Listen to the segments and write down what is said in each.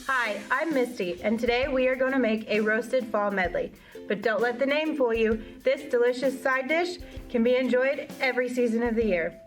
Hi, I'm Misty, and today we are going to make a roasted fall medley. But don't let the name fool you. This delicious side dish can be enjoyed every season of the year.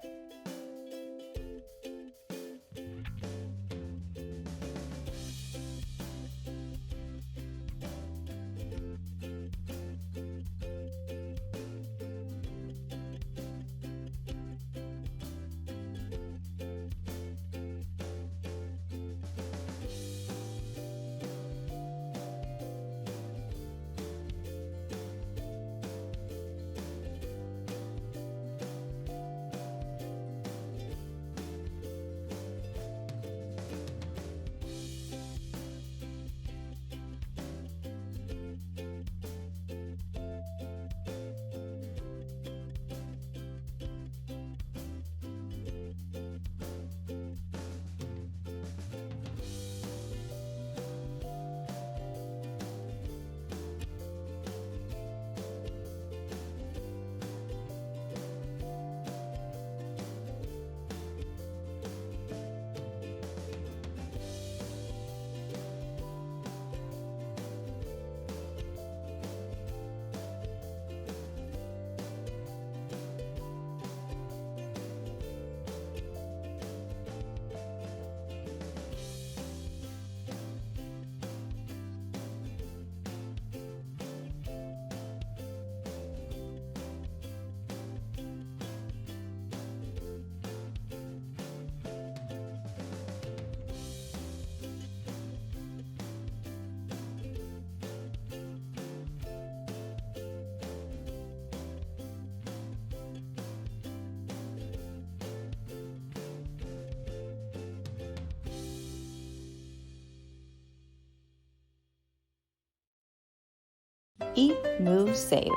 Eat, Move, Save.